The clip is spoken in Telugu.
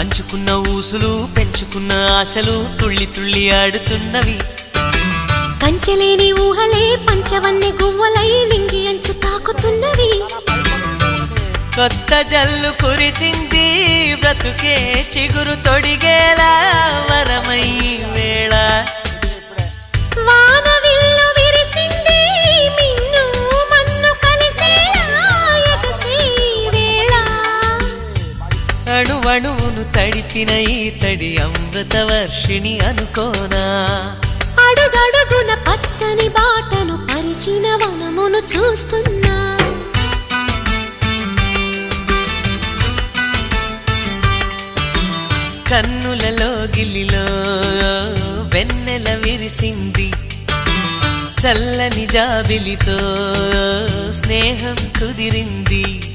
పంచుకున్న ఊసులు పెంచుకున్న ఆశలు తుళ్ళి తుళ్ళి ఆడుతున్నవి. కంచెలేని ఊహలే పంచవన్నె గువ్వలై నింగి అంచు తాకుతున్నవి. కొత్త జల్లు కురిసింది బ్రతుకే చిగురు తొడిగేలా వరమై వేళ. వానవిల్లు విరిసింది మిన్ను మన్ను కలిసేలా ఎగసే వేళ. అణువణువును తడిపిన ఈ తడి అమృత వర్షిణి అనుకోనా. అడుగడుగున పచ్చని బాటను పరిచిన వనమును చూస్తున్నా. కన్నులలో గిల్లిలో వెన్నెల విరిసింది. చల్లని జాబిలితో స్నేహం కుదిరింది.